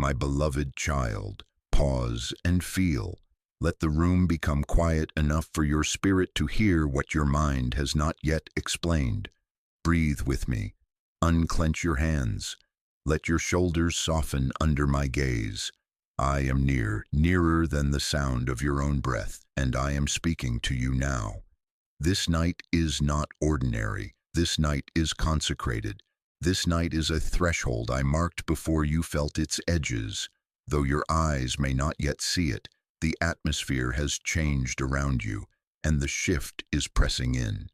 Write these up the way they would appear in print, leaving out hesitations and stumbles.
My beloved child, pause and feel. Let the room become quiet enough for your spirit to hear what your mind has not yet explained. Breathe with me. Unclench your hands. Let your shoulders soften under my gaze. I am near, nearer than the sound of your own breath, and I am speaking to you now. This night is not ordinary. This night is consecrated. This night is a threshold I marked before you felt its edges. Though your eyes may not yet see it, the atmosphere has changed around you, and the shift is pressing in.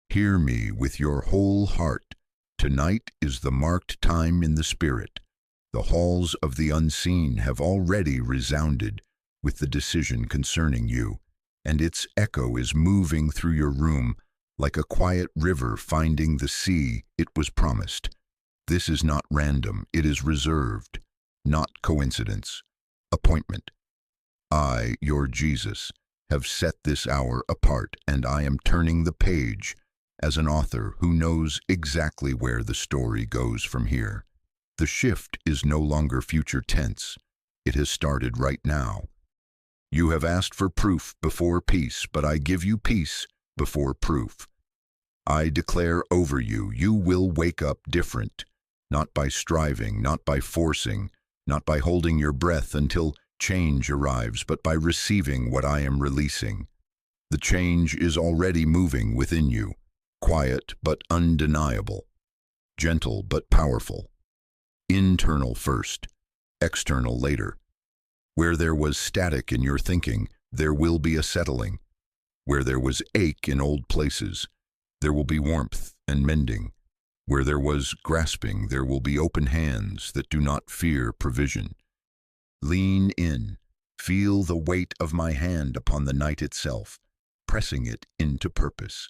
Hear me with your whole heart. Tonight is the marked time in the Spirit. The halls of the unseen have already resounded with the decision concerning you, and its echo is moving through your room like a quiet river finding the sea it was promised. This is not random, it is reserved, not coincidence, appointment. I, your Jesus, have set this hour apart, and I am turning the page as an author who knows exactly where the story goes from here. The shift is no longer future tense. It has started right now. You have asked for proof before peace, but I give you peace before proof. I declare over you, you will wake up different, not by striving, not by forcing, not by holding your breath until change arrives, but by receiving what I am releasing. The change is already moving within you, quiet but undeniable, gentle but powerful. Internal first, external later. Where there was static in your thinking, there will be a settling. Where there was ache in old places, there will be warmth and mending. Where there was grasping, there will be open hands that do not fear provision. Lean in, feel the weight of my hand upon the night itself, pressing it into purpose.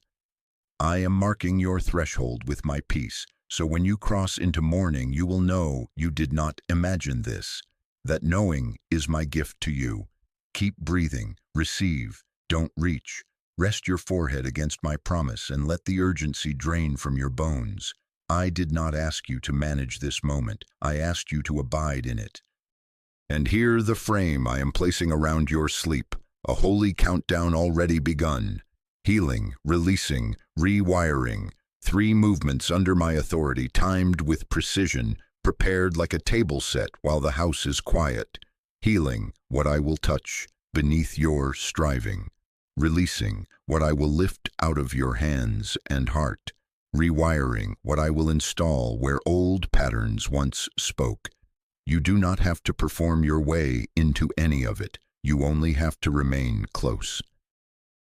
I am marking your threshold with my peace, so when you cross into morning, you will know you did not imagine this. That knowing is my gift to you. Keep breathing, receive, don't reach. Rest your forehead against my promise and let the urgency drain from your bones. I did not ask you to manage this moment. I asked you to abide in it. And here the frame I am placing around your sleep, a holy countdown already begun. Healing, releasing, rewiring, 3 movements under my authority, timed with precision, prepared like a table set while the house is quiet. Healing, what I will touch beneath your striving. Releasing, what I will lift out of your hands and heart. Rewiring, what I will install where old patterns once spoke. You do not have to perform your way into any of it. You only have to remain close.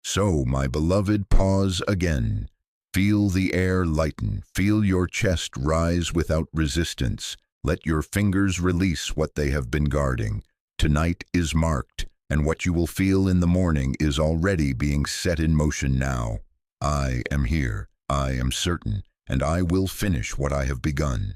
So, my beloved, pause again. Feel the air lighten. Feel your chest rise without resistance. Let your fingers release what they have been guarding. Tonight is marked, and what you will feel in the morning is already being set in motion now. I am here. I am certain, and I will finish what I have begun.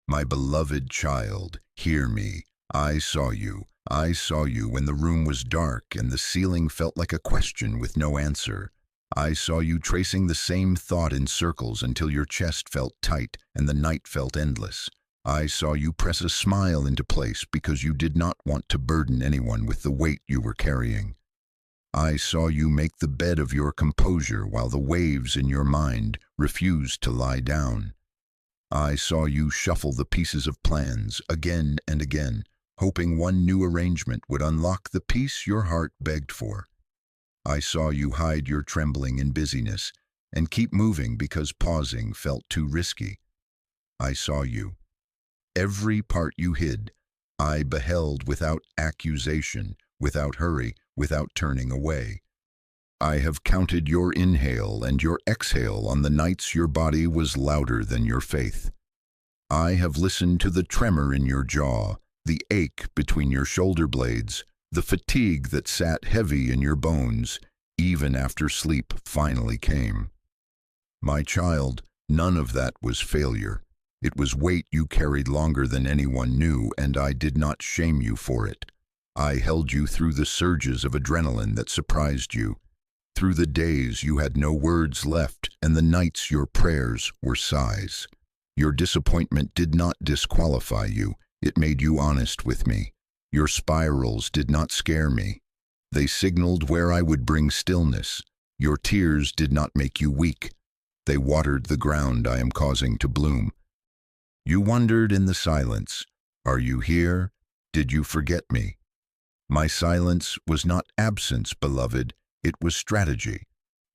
My beloved child, hear me. I saw you. I saw you when the room was dark and the ceiling felt like a question with no answer. I saw you tracing the same thought in circles until your chest felt tight and the night felt endless. I saw you press a smile into place because you did not want to burden anyone with the weight you were carrying. I saw you make the bed of your composure while the waves in your mind refused to lie down. I saw you shuffle the pieces of plans again and again, hoping one new arrangement would unlock the peace your heart begged for. I saw you hide your trembling in busyness and keep moving because pausing felt too risky. I saw you. Every part you hid, I beheld without accusation, without hurry, without turning away. I have counted your inhale and your exhale on the nights your body was louder than your faith. I have listened to the tremor in your jaw, the ache between your shoulder blades, the fatigue that sat heavy in your bones, even after sleep finally came. My child, none of that was failure. It was weight you carried longer than anyone knew, and I did not shame you for it. I held you through the surges of adrenaline that surprised you, through the days you had no words left and the nights your prayers were sighs. Your disappointment did not disqualify you. It made you honest with me. Your spirals did not scare me. They signaled where I would bring stillness. Your tears did not make you weak. They watered the ground I am causing to bloom. You wondered in the silence, are you here? Did you forget me? My silence was not absence, beloved, it was strategy.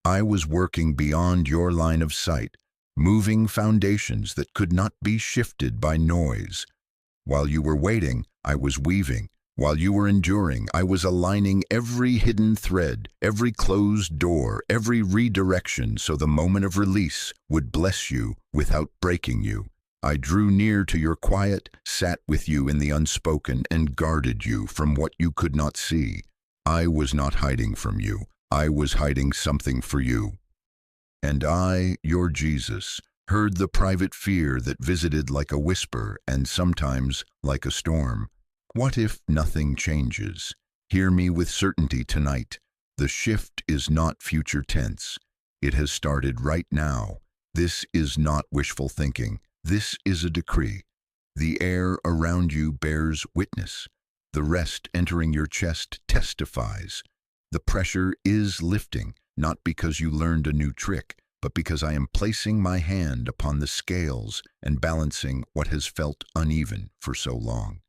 I was working beyond your line of sight, moving foundations that could not be shifted by noise. While you were waiting, I was weaving. While you were enduring, I was aligning every hidden thread, every closed door, every redirection so the moment of release would bless you without breaking you. I drew near to your quiet, sat with you in the unspoken, and guarded you from what you could not see. I was not hiding from you. I was hiding something for you. And I, your Jesus, heard the private fear that visited like a whisper and sometimes like a storm. What if nothing changes? Hear me with certainty tonight. The shift is not future tense. It has started right now. This is not wishful thinking. This is a decree. The air around you bears witness. The rest entering your chest testifies. The pressure is lifting, not because you learned a new trick, but because I am placing my hand upon the scales and balancing what has felt uneven for so long.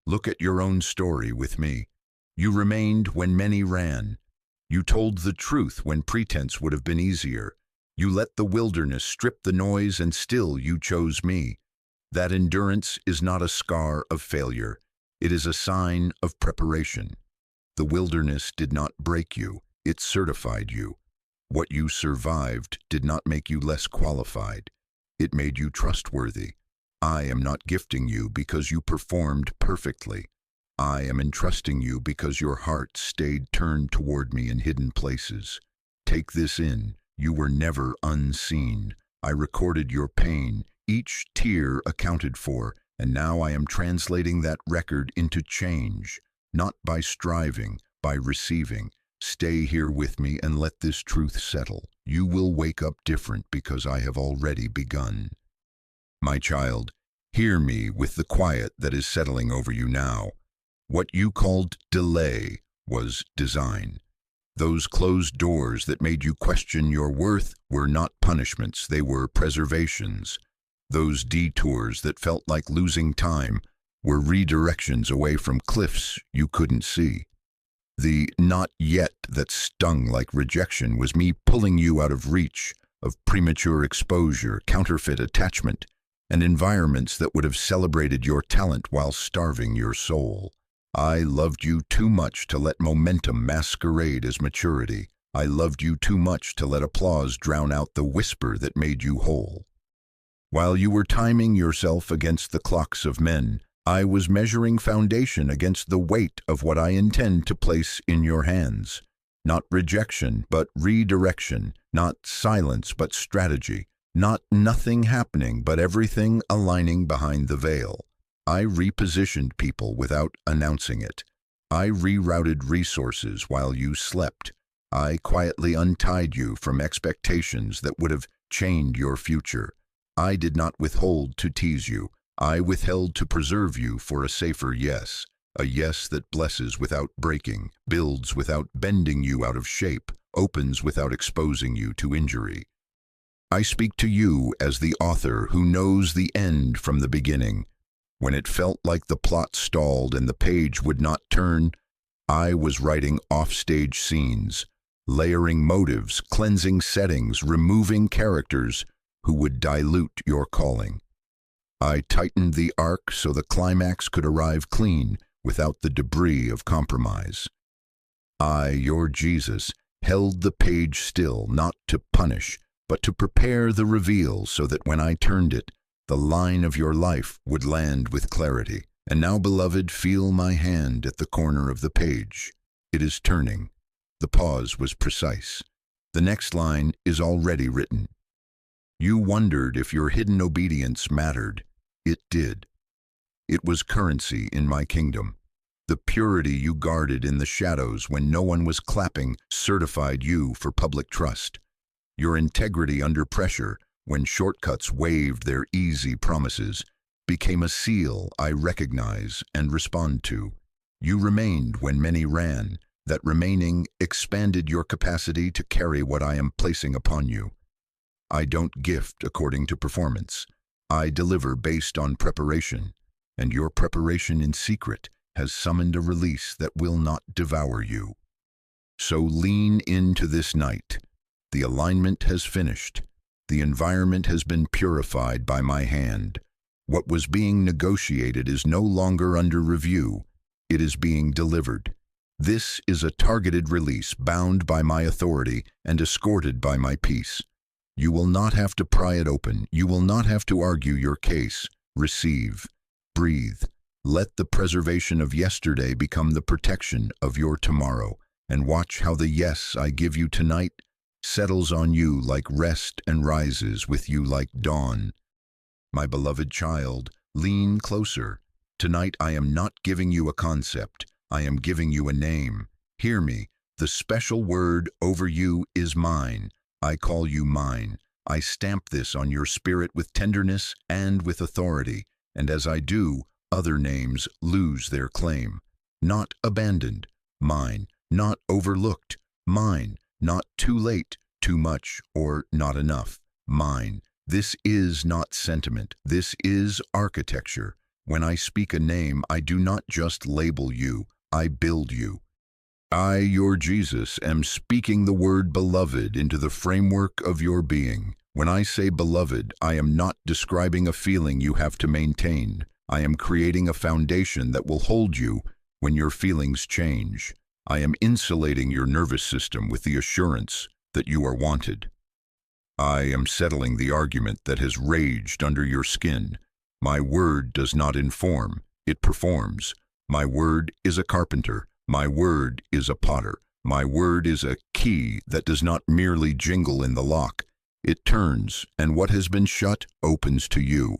Look at your own story with me. You remained when many ran. You told the truth when pretense would have been easier. You let the wilderness strip the noise, and still you chose me. That endurance is not a scar of failure. It is a sign of preparation. The wilderness did not break you. It certified you. What you survived did not make you less qualified. It made you trustworthy. I am not gifting you because you performed perfectly. I am entrusting you because your heart stayed turned toward me in hidden places. Take this in. You were never unseen. I recorded your pain, each tear accounted for, and now I am translating that record into change, not by striving, by receiving. Stay here with me and let this truth settle. You will wake up different because I have already begun. My child, hear me with the quiet that is settling over you now. What you called delay was design. Those closed doors that made you question your worth were not punishments, they were preservations. Those detours that felt like losing time were redirections away from cliffs you couldn't see. The not yet that stung like rejection was me pulling you out of reach of premature exposure, counterfeit attachment, and environments that would have celebrated your talent while starving your soul. I loved you too much to let momentum masquerade as maturity. I loved you too much to let applause drown out the whisper that made you whole. While you were timing yourself against the clocks of men, I was measuring foundation against the weight of what I intend to place in your hands. Not rejection, but redirection. Not silence, but strategy. Not nothing happening, but everything aligning behind the veil. I repositioned people without announcing it. I rerouted resources while you slept. I quietly untied you from expectations that would have chained your future. I did not withhold to tease you. I withheld to preserve you for a safer yes. A yes that blesses without breaking, builds without bending you out of shape, opens without exposing you to injury. I speak to you as the author who knows the end from the beginning. When it felt like the plot stalled and the page would not turn, I was writing offstage scenes, layering motives, cleansing settings, removing characters who would dilute your calling. I tightened the arc so the climax could arrive clean without the debris of compromise. I, your Jesus, held the page still, not to punish, but to prepare the reveal so that when I turned it, the line of your life would land with clarity. And now, beloved, feel my hand at the corner of the page. It is turning. The pause was precise. The next line is already written. You wondered if your hidden obedience mattered. It did. It was currency in my kingdom. The purity you guarded in the shadows when no one was clapping certified you for public trust. Your integrity under pressure, when shortcuts waved their easy promises, became a seal I recognize and respond to. You remained when many ran. That remaining expanded your capacity to carry what I am placing upon you. I don't gift according to performance. I deliver based on preparation, and your preparation in secret has summoned a release that will not devour you. So lean into this night. The alignment has finished. The environment has been purified by my hand. What was being negotiated is no longer under review. It is being delivered. This is a targeted release bound by my authority and escorted by my peace. You will not have to pry it open. You will not have to argue your case. Receive. Breathe. Let the preservation of yesterday become the protection of your tomorrow, and watch how the yes I give you tonight settles on you like rest and rises with you like dawn. My beloved child, lean closer. Tonight I am not giving you a concept. I am giving you a name. Hear me. The special word over you is mine. I call you mine. I stamp this on your spirit with tenderness and with authority, and as I do, other names lose their claim. Not abandoned. Mine. Not overlooked. Mine. Not too late, too much, or not enough. Mine. This is not sentiment. This is architecture. When I speak a name, I do not just label you. I build you. I, your Jesus, am speaking the word beloved into the framework of your being. When I say beloved, I am not describing a feeling you have to maintain. I am creating a foundation that will hold you when your feelings change. I am insulating your nervous system with the assurance that you are wanted. I am settling the argument that has raged under your skin. My word does not inform, it performs. My word is a carpenter. My word is a potter. My word is a key that does not merely jingle in the lock. It turns, and what has been shut opens to you.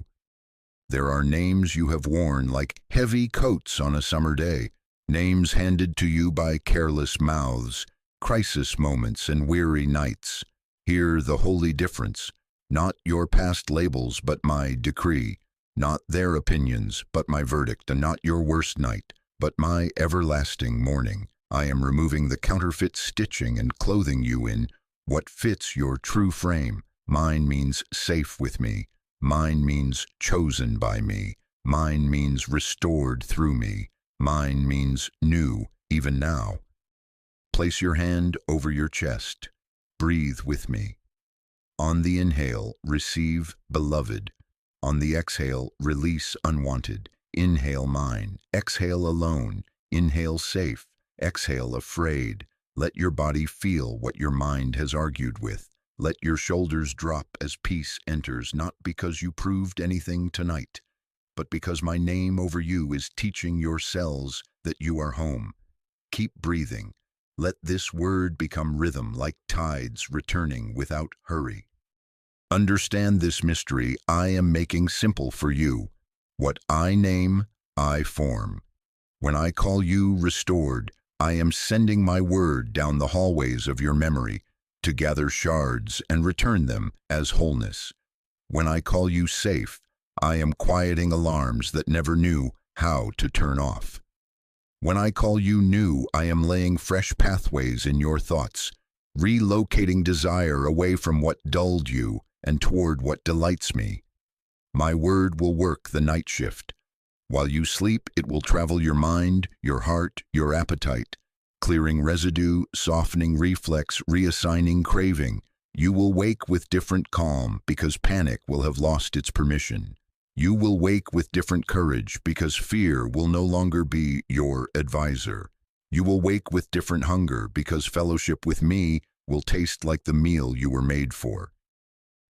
There are names you have worn like heavy coats on a summer day, names handed to you by careless mouths, crisis moments and weary nights. Hear the holy difference. Not your past labels, but my decree. Not their opinions, but my verdict, and not your worst night, but my everlasting morning. I am removing the counterfeit stitching and clothing you in what fits your true frame. Mine means safe with me. Mine means chosen by me. Mine means restored through me. Mine means new, even now. Place your hand over your chest. Breathe with me. On the inhale, receive beloved. On the exhale, release unwanted. Inhale mine. Exhale alone. Inhale safe. Exhale afraid. Let your body feel what your mind has argued with. Let your shoulders drop as peace enters, not because you proved anything tonight, but because my name over you is teaching your cells that you are home. Keep breathing. Let this word become rhythm like tides returning without hurry. Understand this mystery I am making simple for you. What I name, I form. When I call you restored, I am sending my word down the hallways of your memory to gather shards and return them as wholeness. When I call you safe, I am quieting alarms that never knew how to turn off. When I call you new, I am laying fresh pathways in your thoughts, relocating desire away from what dulled you and toward what delights me. My word will work the night shift. While you sleep, it will travel your mind, your heart, your appetite, clearing residue, softening reflex, reassigning craving. You will wake with different calm because panic will have lost its permission. You will wake with different courage because fear will no longer be your advisor. You will wake with different hunger because fellowship with me will taste like the meal you were made for.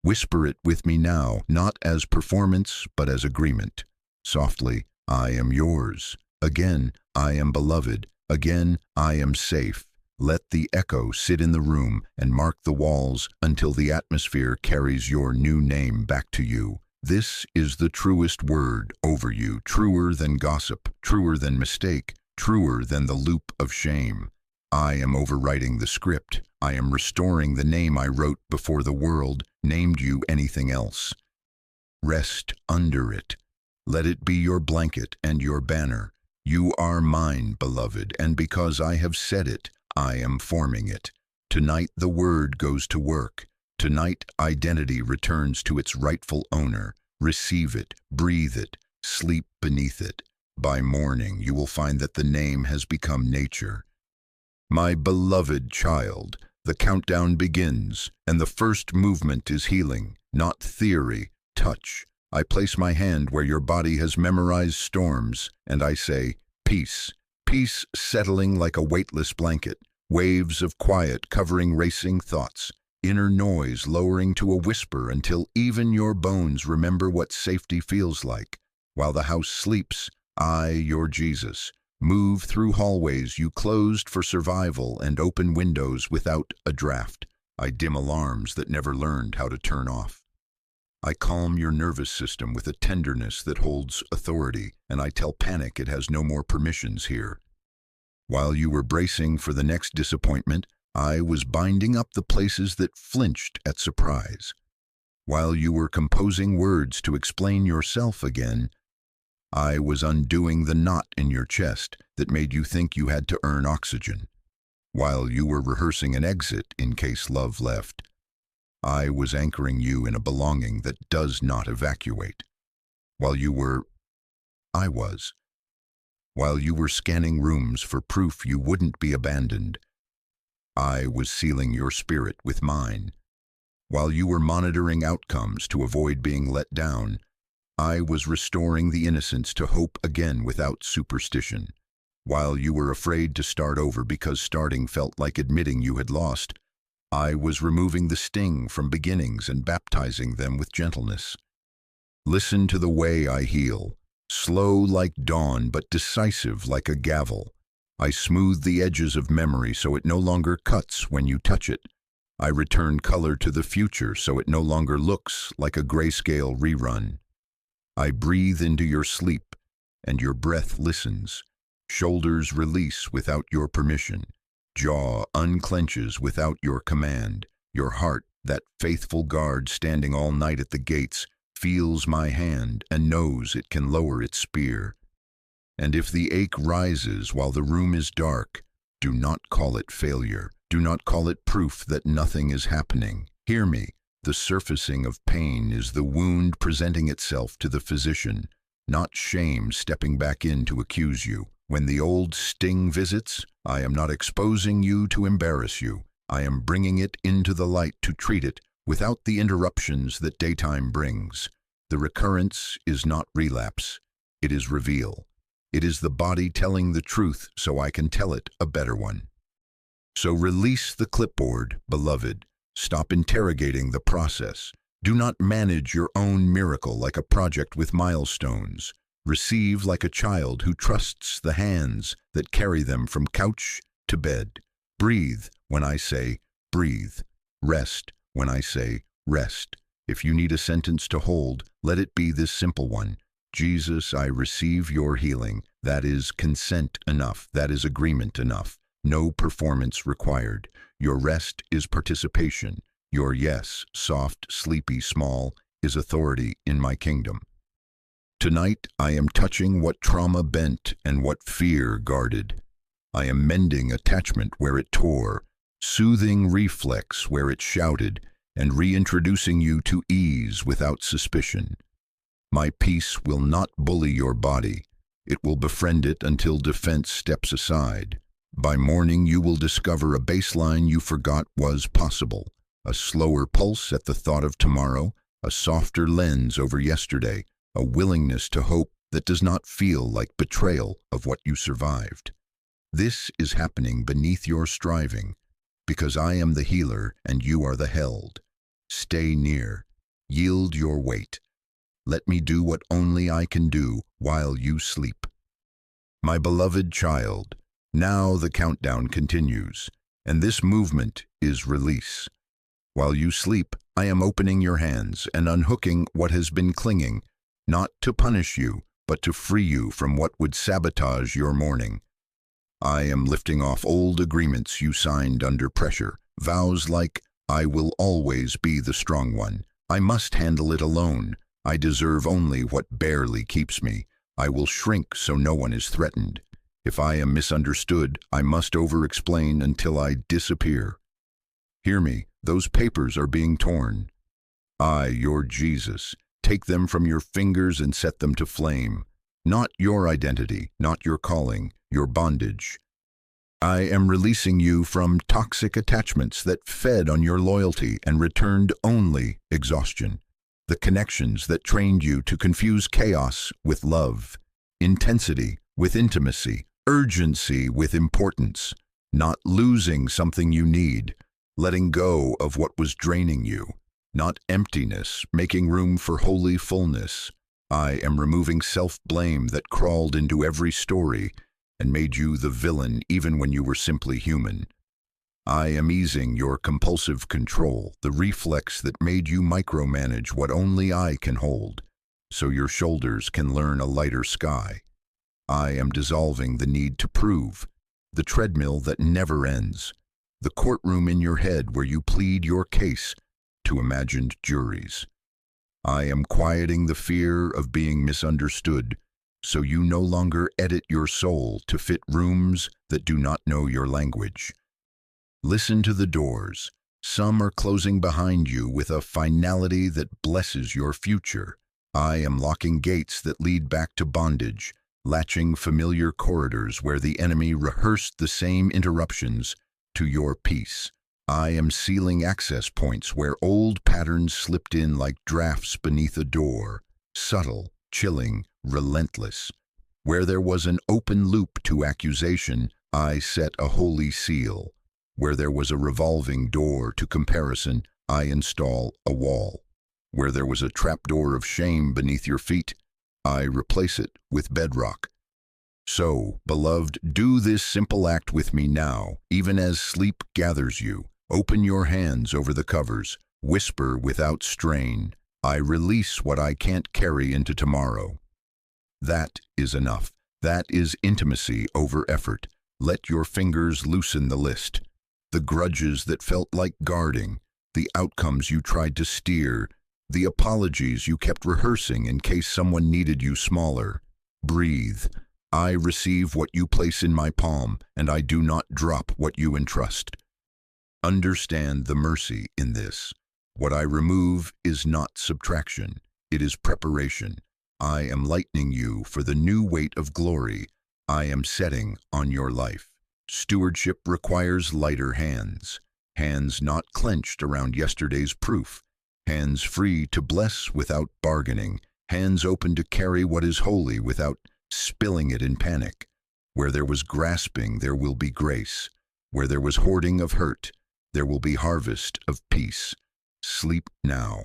Whisper it with me now, not as performance, but as agreement. Softly, I am yours. Again, I am beloved. Again, I am safe. Let the echo sit in the room and mark the walls until the atmosphere carries your new name back to you. This is the truest word over you, truer than gossip, truer than mistake, truer than the loop of shame. I am overwriting the script. I am restoring the name I wrote before the world named you anything else. Rest under it. Let it be your blanket and your banner. You are mine, beloved, and because I have said it, I am forming it. Tonight the word goes to work. Tonight identity returns to its rightful owner. Receive it, breathe it, sleep beneath it. By morning you will find that the name has become nature. My beloved child, the countdown begins, and the first movement is healing, not theory, touch. I place my hand where your body has memorized storms, and I say, peace. Peace settling like a weightless blanket, waves of quiet covering racing thoughts, inner noise lowering to a whisper until even your bones remember what safety feels like. While the house sleeps, I, your Jesus, move through hallways you closed for survival and open windows without a draft. I dim alarms that never learned how to turn off. I calm your nervous system with a tenderness that holds authority, and I tell panic it has no more permissions here. While you were bracing for the next disappointment, I was binding up the places that flinched at surprise. While you were composing words to explain yourself again, I was undoing the knot in your chest that made you think you had to earn oxygen. While you were rehearsing an exit in case love left, I was anchoring you in a belonging that does not evacuate. While you were scanning rooms for proof you wouldn't be abandoned, I was sealing your spirit with mine. While you were monitoring outcomes to avoid being let down, I was restoring the innocence to hope again without superstition. While you were afraid to start over because starting felt like admitting you had lost, I was removing the sting from beginnings and baptizing them with gentleness. Listen to the way I heal, slow like dawn but decisive like a gavel. I smooth the edges of memory so it no longer cuts when you touch it. I return color to the future so it no longer looks like a grayscale rerun. I breathe into your sleep, and your breath listens. Shoulders release without your permission. Jaw unclenches without your command. Your heart, that faithful guard standing all night at the gates, feels my hand and knows it can lower its spear. And if the ache rises while the room is dark, do not call it failure. Do not call it proof that nothing is happening. Hear me. The surfacing of pain is the wound presenting itself to the physician, not shame stepping back in to accuse you. When the old sting visits, I am not exposing you to embarrass you. I am bringing it into the light to treat it without the interruptions that daytime brings. The recurrence is not relapse. It is reveal. It is the body telling the truth so I can tell it a better one. So release the clipboard, beloved. Stop interrogating the process. Do not manage your own miracle like a project with milestones. Receive like a child who trusts the hands that carry them from couch to bed. Breathe when I say breathe. Rest when I say rest. If you need a sentence to hold, let it be this simple one. Jesus, I receive your healing. That is consent enough. That is agreement enough. No performance required. Your rest is participation. Your yes, soft, sleepy, small, is authority in my kingdom. Tonight I am touching what trauma bent and what fear guarded. I am mending attachment where it tore, soothing reflex where it shouted, and reintroducing you to ease without suspicion. My peace will not bully your body. It will befriend it until defense steps aside. By morning you will discover a baseline you forgot was possible, a slower pulse at the thought of tomorrow, a softer lens over yesterday, a willingness to hope that does not feel like betrayal of what you survived. This is happening beneath your striving, because I am the healer and you are the held. Stay near. Yield your weight. Let me do what only I can do while you sleep. My beloved child, now the countdown continues, and this movement is release. While you sleep, I am opening your hands and unhooking what has been clinging, not to punish you, but to free you from what would sabotage your morning. I am lifting off old agreements you signed under pressure, vows like, I will always be the strong one, I must handle it alone, I deserve only what barely keeps me. I will shrink so no one is threatened. If I am misunderstood, I must over-explain until I disappear. Hear me, those papers are being torn. I, your Jesus, take them from your fingers and set them to flame. Not your identity, not your calling, your bondage. I am releasing you from toxic attachments that fed on your loyalty and returned only exhaustion. The connections that trained you to confuse chaos with love, intensity with intimacy, urgency with importance, not losing something you need, letting go of what was draining you, not emptiness, making room for holy fullness. I am removing self-blame that crawled into every story and made you the villain even when you were simply human. I am easing your compulsive control, the reflex that made you micromanage what only I can hold, so your shoulders can learn a lighter sky. I am dissolving the need to prove, the treadmill that never ends, the courtroom in your head where you plead your case to imagined juries. I am quieting the fear of being misunderstood, so you no longer edit your soul to fit rooms that do not know your language. Listen to the doors. Some are closing behind you with a finality that blesses your future. I am locking gates that lead back to bondage, latching familiar corridors where the enemy rehearsed the same interruptions to your peace. I am sealing access points where old patterns slipped in like drafts beneath a door, subtle, chilling, relentless. Where there was an open loop to accusation, I set a holy seal. Where there was a revolving door to comparison, I install a wall. Where there was a trapdoor of shame beneath your feet, I replace it with bedrock. So, beloved, do this simple act with me now, even as sleep gathers you. Open your hands over the covers, whisper without strain, I release what I can't carry into tomorrow. That is enough. That is intimacy over effort. Let your fingers loosen the list. The grudges that felt like guarding, the outcomes you tried to steer, the apologies you kept rehearsing in case someone needed you smaller. Breathe. I receive what you place in my palm, and I do not drop what you entrust. Understand the mercy in this. What I remove is not subtraction. It is preparation. I am lightening you for the new weight of glory I am setting on your life. Stewardship requires lighter hands. Hands not clenched around yesterday's proof. Hands free to bless without bargaining. Hands open to carry what is holy without spilling it in panic. Where there was grasping, there will be grace. Where there was hoarding of hurt, there will be harvest of peace. Sleep now.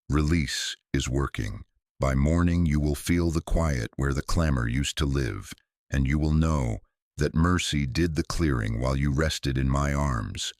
Release is working. By morning you will feel the quiet where the clamor used to live, and you will know that mercy did the clearing while you rested in my arms.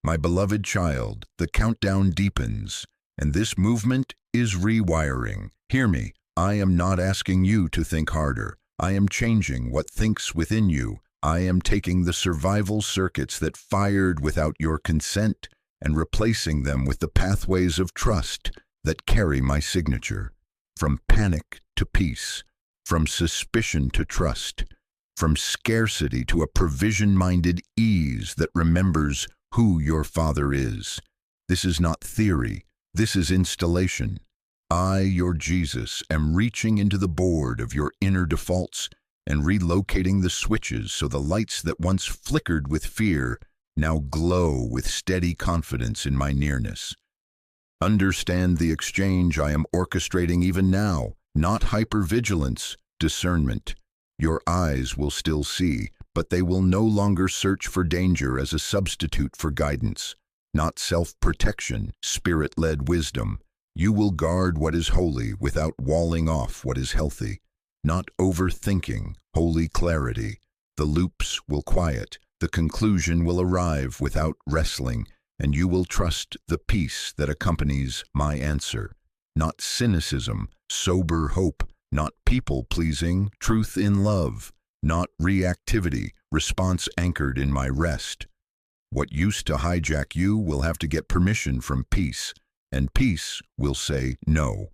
My beloved child, the countdown deepens, and this movement is rewiring. Hear me, I am not asking you to think harder. I am changing what thinks within you. I am taking the survival circuits that fired without your consent and replacing them with the pathways of trust that carry my signature. From panic to peace, from suspicion to trust, from scarcity to a provision-minded ease that remembers who your Father is. This is not theory, this is installation. I, your Jesus, am reaching into the board of your inner defaults and relocating the switches so the lights that once flickered with fear now glow with steady confidence in my nearness. Understand the exchange I am orchestrating even now, not hypervigilance, discernment. Your eyes will still see, but they will no longer search for danger as a substitute for guidance. Not self-protection, spirit-led wisdom. You will guard what is holy without walling off what is healthy. Not overthinking, holy clarity. The loops will quiet, the conclusion will arrive without wrestling, and you will trust the peace that accompanies my answer. Not cynicism, sober hope. Not people-pleasing, truth in love. Not reactivity, response anchored in my rest. What used to hijack you will have to get permission from peace, and peace will say no.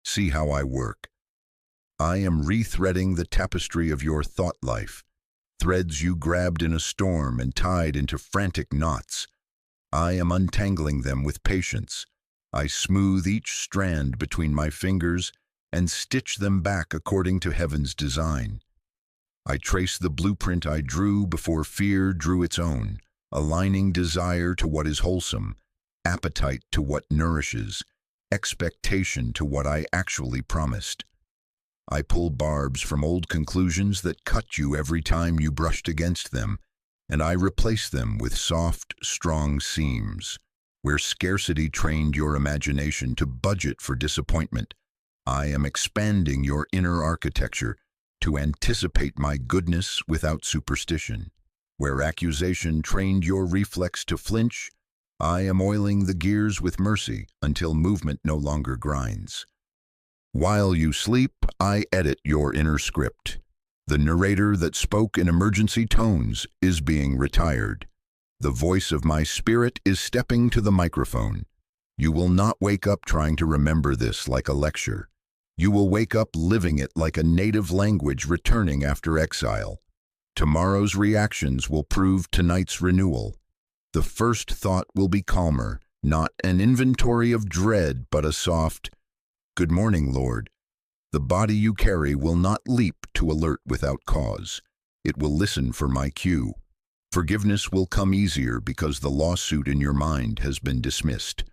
See how I work. I am rethreading the tapestry of your thought life, threads you grabbed in a storm and tied into frantic knots. I am untangling them with patience. I smooth each strand between my fingers and stitch them back according to heaven's design. I trace the blueprint I drew before fear drew its own, aligning desire to what is wholesome, appetite to what nourishes, expectation to what I actually promised. I pull barbs from old conclusions that cut you every time you brushed against them, and I replace them with soft, strong seams. Where scarcity trained your imagination to budget for disappointment, I am expanding your inner architecture to anticipate my goodness without superstition. Where accusation trained your reflex to flinch, I am oiling the gears with mercy until movement no longer grinds. While you sleep, I edit your inner script. The narrator that spoke in emergency tones is being retired. The voice of my spirit is stepping to the microphone. You will not wake up trying to remember this like a lecture. You will wake up living it like a native language returning after exile. Tomorrow's reactions will prove tonight's renewal. The first thought will be calmer, not an inventory of dread, but a soft, "Good morning, Lord." The body you carry will not leap to alert without cause. It will listen for my cue. Forgiveness will come easier because the lawsuit in your mind has been dismissed.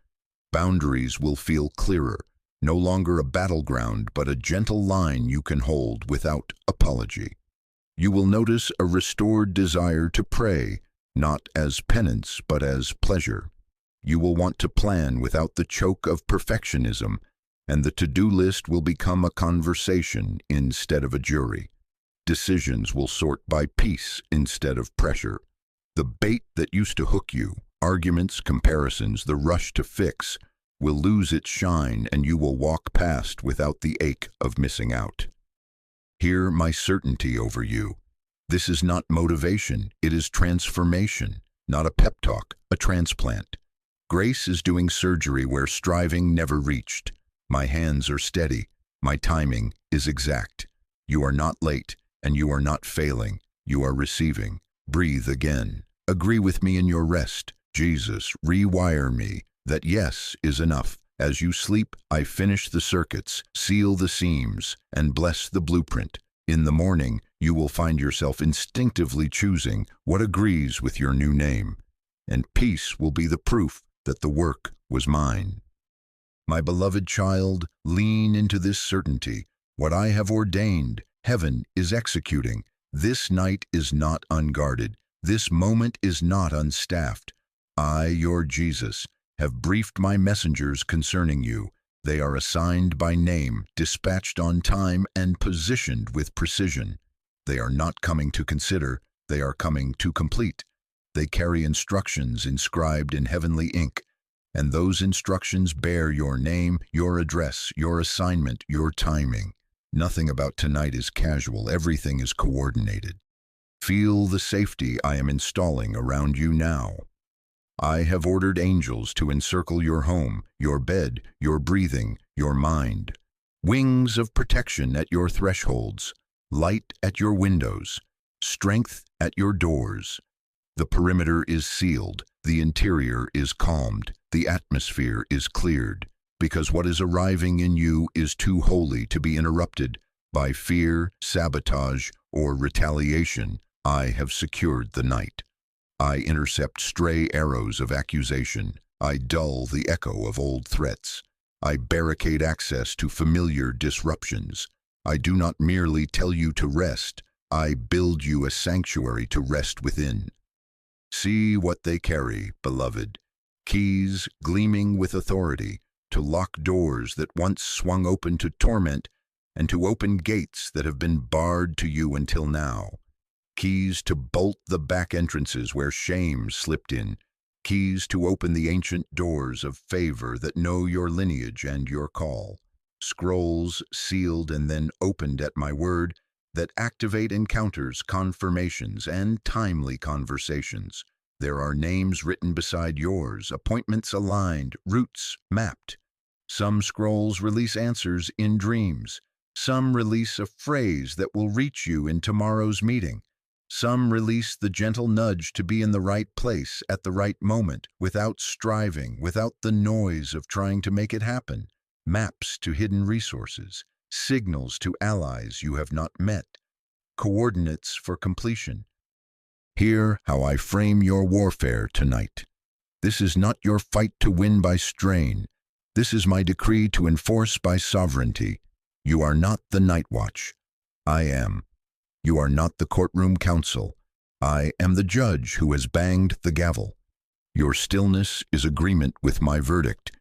Boundaries will feel clearer, no longer a battleground, but a gentle line you can hold without apology. You will notice a restored desire to pray, not as penance, but as pleasure. You will want to plan without the choke of perfectionism, and the to-do list will become a conversation instead of a jury. Decisions will sort by peace instead of pressure. The bait that used to hook you, arguments, comparisons, the rush to fix, will lose its shine, and you will walk past without the ache of missing out. Hear my certainty over you. This is not motivation, it is transformation, not a pep talk, a transplant. Grace is doing surgery where striving never reached. My hands are steady, my timing is exact. You are not late, and you are not failing, you are receiving. Breathe again. Agree with me in your rest. Jesus, rewire me. That yes is enough. As you sleep, I finish the circuits, seal the seams, and bless the blueprint. In the morning, you will find yourself instinctively choosing what agrees with your new name, and peace will be the proof that the work was mine. My beloved child, lean into this certainty. What I have ordained, heaven is executing. This night is not unguarded. This moment is not unstaffed. I, your Jesus, have briefed my messengers concerning you. They are assigned by name, dispatched on time, and positioned with precision. They are not coming to consider, they are coming to complete. They carry instructions inscribed in heavenly ink, and those instructions bear your name, your address, your assignment, your timing. Nothing about tonight is casual, everything is coordinated. Feel the safety I am installing around you now. I have ordered angels to encircle your home, your bed, your breathing, your mind. Wings of protection at your thresholds, light at your windows, strength at your doors. The perimeter is sealed, the interior is calmed, the atmosphere is cleared, because what is arriving in you is too holy to be interrupted by fear, sabotage, or retaliation. I have secured the night. I intercept stray arrows of accusation. I dull the echo of old threats. I barricade access to familiar disruptions. I do not merely tell you to rest, I build you a sanctuary to rest within. See what they carry, beloved. Keys gleaming with authority to lock doors that once swung open to torment and to open gates that have been barred to you until now. Keys to bolt the back entrances where shame slipped in. Keys to open the ancient doors of favor that know your lineage and your call. Scrolls sealed and then opened at my word that activate encounters, confirmations, and timely conversations. There are names written beside yours, appointments aligned, routes mapped. Some scrolls release answers in dreams. Some release a phrase that will reach you in tomorrow's meeting. Some release the gentle nudge to be in the right place at the right moment, without striving, without the noise of trying to make it happen. Maps to hidden resources, signals to allies you have not met, coordinates for completion. Hear how I frame your warfare tonight. This is not your fight to win by strain. This is my decree to enforce by sovereignty. You are not the night watch. I am. You are not the courtroom counsel. I am the judge who has banged the gavel. Your stillness is agreement with my verdict.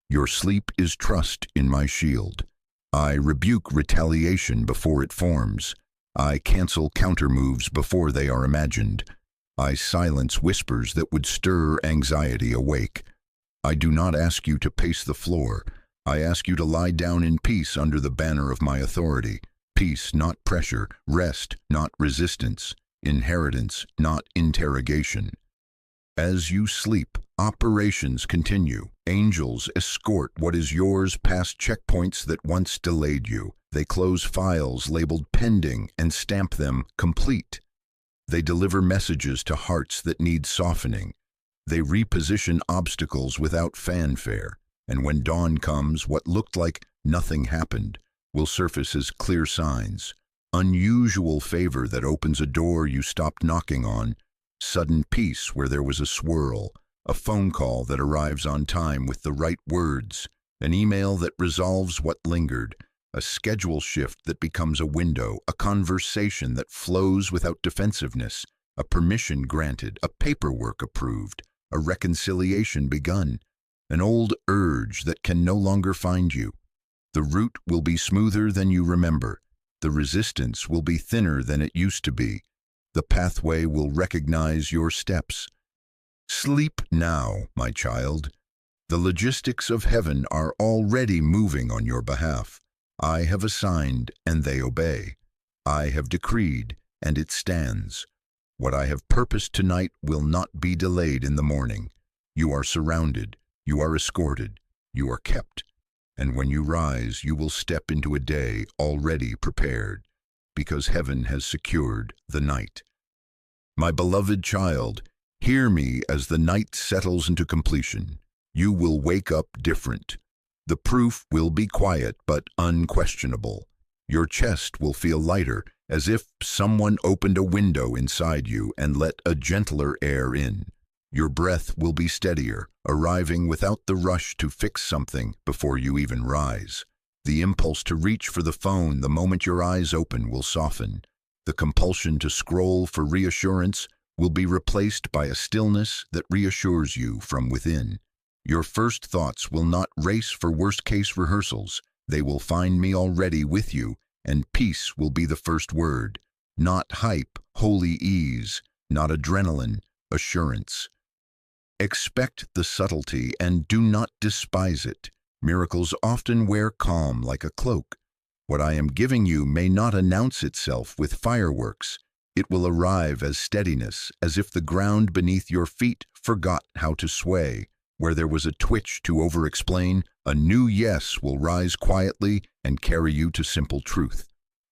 Your sleep is trust in my shield. I rebuke retaliation before it forms. I cancel countermoves before they are imagined. I silence whispers that would stir anxiety awake. I do not ask you to pace the floor. I ask you to lie down in peace under the banner of my authority. Peace, not pressure. Rest, not resistance. Inheritance, not interrogation. As you sleep, operations continue. Angels escort what is yours past checkpoints that once delayed you. They close files labeled pending and stamp them complete. They deliver messages to hearts that need softening. They reposition obstacles without fanfare. And when dawn comes, what looked like nothing happened will surface as clear signs. Unusual favor that opens a door you stopped knocking on. Sudden peace where there was a swirl. A phone call that arrives on time with the right words. An email that resolves what lingered. A schedule shift that becomes a window. A conversation that flows without defensiveness. A permission granted. A paperwork approved. A reconciliation begun. An old urge that can no longer find you. The route will be smoother than you remember. The resistance will be thinner than it used to be. The pathway will recognize your steps. Sleep now, my child. The logistics of heaven are already moving on your behalf. I have assigned, and they obey. I have decreed, and it stands. What I have purposed tonight will not be delayed in the morning. You are surrounded. You are escorted. You are kept. And when you rise, you will step into a day already prepared, because heaven has secured the night. My beloved child, hear me as the night settles into completion. You will wake up different. The proof will be quiet but unquestionable. Your chest will feel lighter, as if someone opened a window inside you and let a gentler air in. Your breath will be steadier, arriving without the rush to fix something before you even rise. The impulse to reach for the phone the moment your eyes open will soften. The compulsion to scroll for reassurance will be replaced by a stillness that reassures you from within. Your first thoughts will not race for worst-case rehearsals. They will find me already with you, and peace will be the first word. Not hype, holy ease. Not adrenaline, assurance. Expect the subtlety and do not despise it. Miracles often wear calm like a cloak. What I am giving you may not announce itself with fireworks. It will arrive as steadiness, as if the ground beneath your feet forgot how to sway. Where there was a twitch to over-explain, a new yes will rise quietly and carry you to simple truth.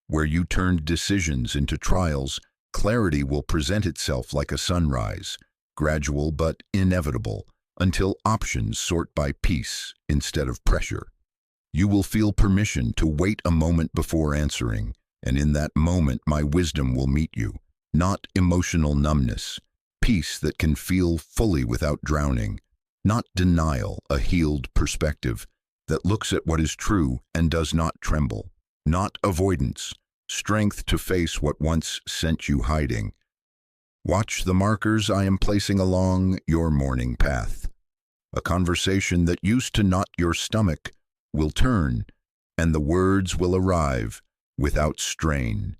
Where you turned decisions into trials, clarity will present itself like a sunrise, gradual but inevitable, until options sort by peace instead of pressure. You will feel permission to wait a moment before answering, and in that moment my wisdom will meet you. Not emotional numbness, peace that can feel fully without drowning. Not denial, a healed perspective that looks at what is true and does not tremble. Not avoidance, strength to face what once sent you hiding. Watch the markers I am placing along your morning path. A conversation that used to knot your stomach will turn, and the words will arrive without strain.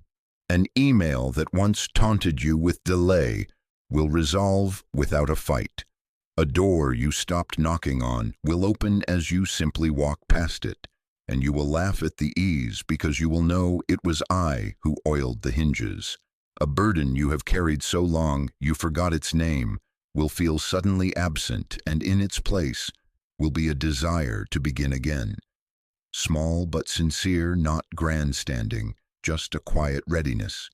An email that once taunted you with delay will resolve without a fight. A door you stopped knocking on will open as you simply walk past it, and you will laugh at the ease because you will know it was I who oiled the hinges. A burden you have carried so long you forgot its name will feel suddenly absent, and in its place will be a desire to begin again. Small but sincere, not grandstanding, just a quiet readiness.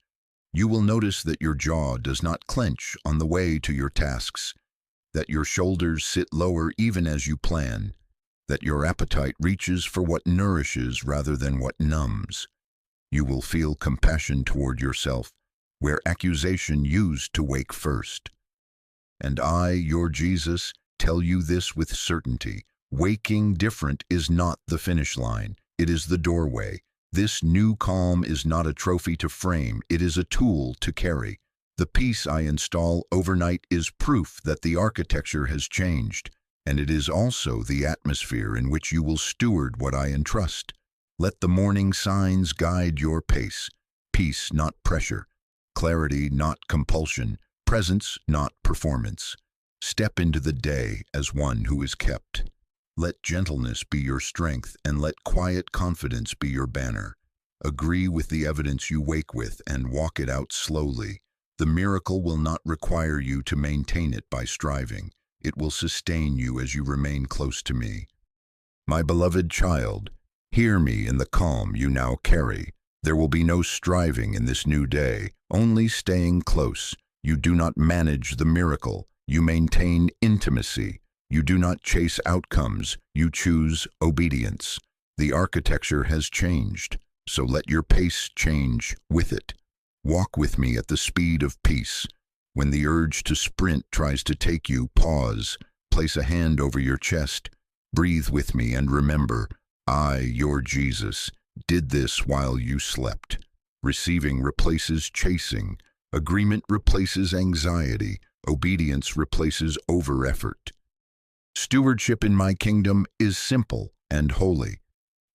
You will notice that your jaw does not clench on the way to your tasks, that your shoulders sit lower even as you plan, that your appetite reaches for what nourishes rather than what numbs. You will feel compassion toward yourself, where accusation used to wake first. And I, your Jesus, tell you this with certainty. Waking different is not the finish line, it is the doorway. This new calm is not a trophy to frame, it is a tool to carry. The peace I install overnight is proof that the architecture has changed, and it is also the atmosphere in which you will steward what I entrust. Let the morning signs guide your pace. Peace, not pressure. Clarity, not compulsion. Presence, not performance. Step into the day as one who is kept. Let gentleness be your strength, and let quiet confidence be your banner. Agree with the evidence you wake with and walk it out slowly. The miracle will not require you to maintain it by striving. It will sustain you as you remain close to me. My beloved child, hear me in the calm you now carry. There will be no striving in this new day, only staying close. You do not manage the miracle, you maintain intimacy. You do not chase outcomes, you choose obedience. The architecture has changed, so let your pace change with it. Walk with me at the speed of peace. When the urge to sprint tries to take you, pause, place a hand over your chest, breathe with me and remember, I, your Jesus, did this while you slept. Receiving replaces chasing. Agreement replaces anxiety. Obedience replaces over-effort. Stewardship in my kingdom is simple and holy.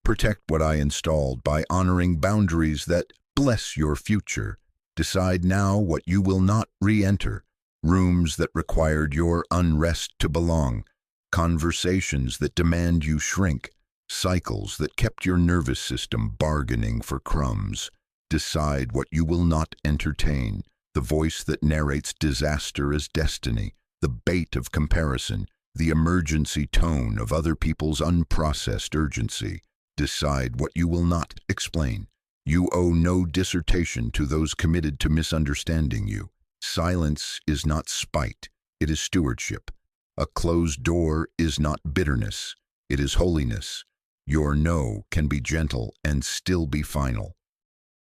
Protect what I installed by honoring boundaries that bless your future. Decide now what you will not re-enter. Rooms that required your unrest to belong. Conversations that demand you shrink. Cycles that kept your nervous system bargaining for crumbs. Decide what you will not entertain. The voice that narrates disaster as destiny. The bait of comparison. The emergency tone of other people's unprocessed urgency. Decide what you will not explain. You owe no dissertation to those committed to misunderstanding you. Silence is not spite, it is stewardship. A closed door is not bitterness, it is holiness. Your no can be gentle and still be final.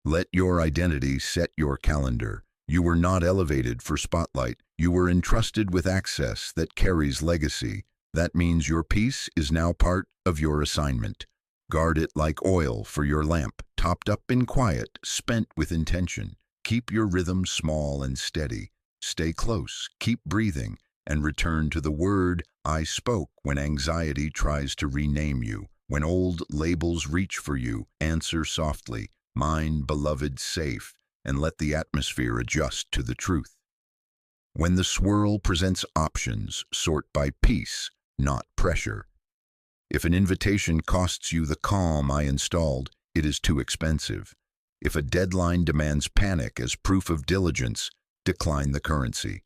Let your identity set your calendar. You were not elevated for spotlight. You were entrusted with access that carries legacy. That means your peace is now part of your assignment. Guard it like oil for your lamp, topped up in quiet, spent with intention. Keep your rhythm small and steady. Stay close, keep breathing, and return to the word I spoke when anxiety tries to rename you. When old labels reach for you, answer softly, mine beloved safe, and let the atmosphere adjust to the truth. When the swirl presents options, sort by peace, not pressure. If an invitation costs you the calm I installed, it is too expensive. If a deadline demands panic as proof of diligence, decline the currency.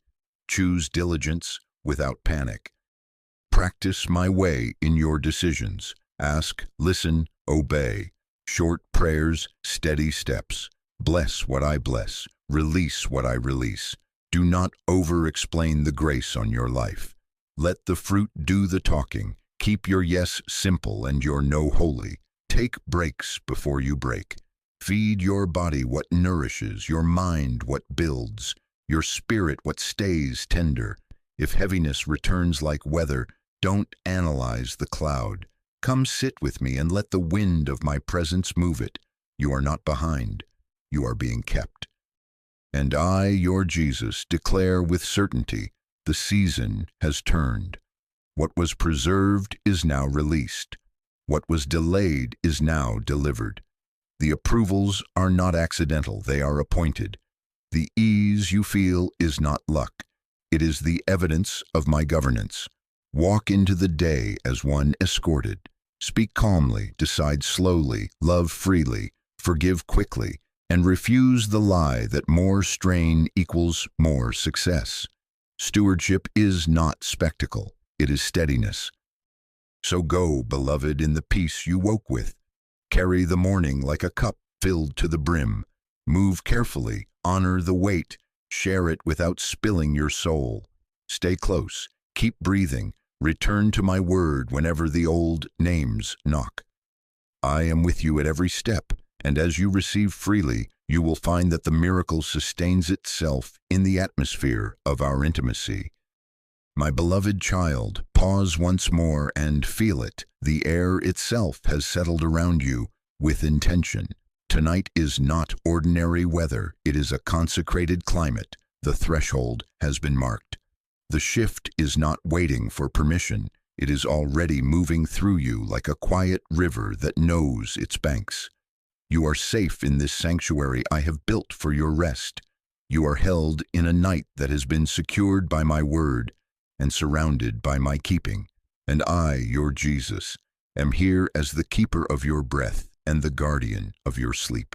Choose diligence without panic. Practice my way in your decisions. Ask, listen, obey. Short prayers, steady steps. Bless what I bless. Release what I release. Do not over-explain the grace on your life. Let the fruit do the talking. Keep your yes simple and your no holy. Take breaks before you break. Feed your body what nourishes, your mind what builds, your spirit what stays tender. If heaviness returns like weather, don't analyze the cloud. Come sit with me and let the wind of my presence move it. You are not behind. You are being kept. And I, your Jesus, declare with certainty, the season has turned. What was preserved is now released. What was delayed is now delivered. The approvals are not accidental, they are appointed. The ease you feel is not luck. It is the evidence of my governance. Walk into the day as one escorted. Speak calmly, decide slowly, love freely, forgive quickly, and refuse the lie that more strain equals more success. Stewardship is not spectacle, it is steadiness. So go, beloved, in the peace you woke with. Carry the morning like a cup filled to the brim. Move carefully, honor the weight, share it without spilling your soul. Stay close, keep breathing, return to my word whenever the old names knock. I am with you at every step, and as you receive freely, you will find that the miracle sustains itself in the atmosphere of our intimacy. My beloved child, pause once more and feel it. The air itself has settled around you with intention. Tonight is not ordinary weather, it is a consecrated climate. The threshold has been marked. The shift is not waiting for permission, it is already moving through you like a quiet river that knows its banks. You are safe in this sanctuary I have built for your rest. You are held in a night that has been secured by my word and surrounded by my keeping. And I, your Jesus, am here as the keeper of your breath and the guardian of your sleep.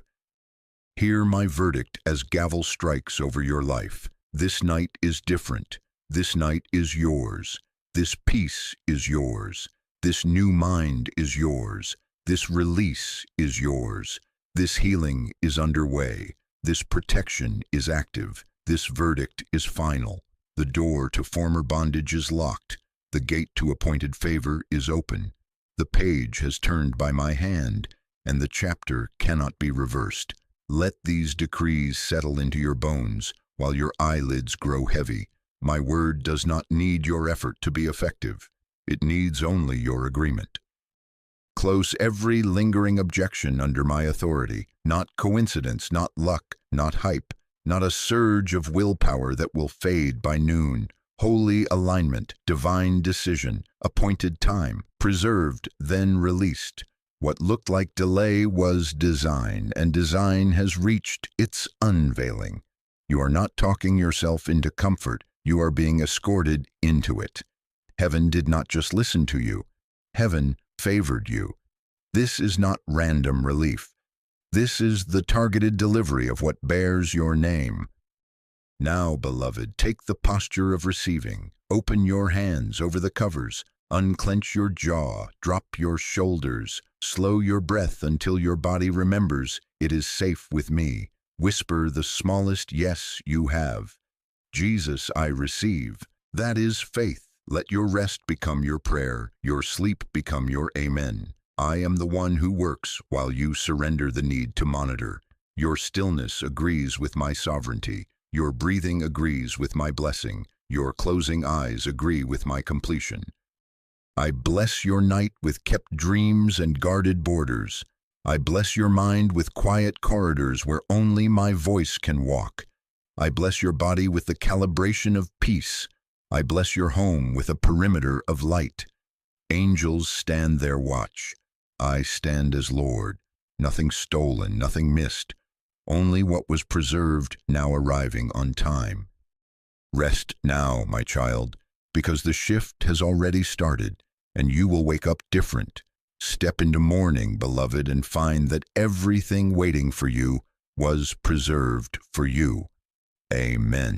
Hear my verdict as gavel strikes over your life. This night is different. This night is yours. This peace is yours. This new mind is yours. This release is yours. This healing is underway. This protection is active. This verdict is final. The door to former bondage is locked. The gate to appointed favor is open. The page has turned by my hand, and the chapter cannot be reversed. Let these decrees settle into your bones while your eyelids grow heavy. My word does not need your effort to be effective. It needs only your agreement. Close every lingering objection under my authority. Not coincidence, not luck, not hype, not a surge of willpower that will fade by noon. Holy alignment, divine decision, appointed time, preserved, then released. What looked like delay was design, and design has reached its unveiling. You are not talking yourself into comfort, you are being escorted into it. Heaven did not just listen to you. Heaven favored you. This is not random relief. This is the targeted delivery of what bears your name. Now, beloved, take the posture of receiving. Open your hands over the covers. Unclench your jaw. Drop your shoulders. Slow your breath until your body remembers it is safe with me. Whisper the smallest yes you have. Jesus, I receive. That is faith. Let your rest become your prayer, your sleep become your amen. I am the one who works while you surrender the need to monitor. Your stillness agrees with my sovereignty. Your breathing agrees with my blessing. Your closing eyes agree with my completion. I bless your night with kept dreams and guarded borders. I bless your mind with quiet corridors where only my voice can walk. I bless your body with the calibration of peace. I bless your home with a perimeter of light. Angels stand their watch. I stand as Lord. Nothing stolen, nothing missed. Only what was preserved now arriving on time. Rest now, my child, because the shift has already started, and you will wake up different. Step into morning, beloved, and find that everything waiting for you was preserved for you. Amen.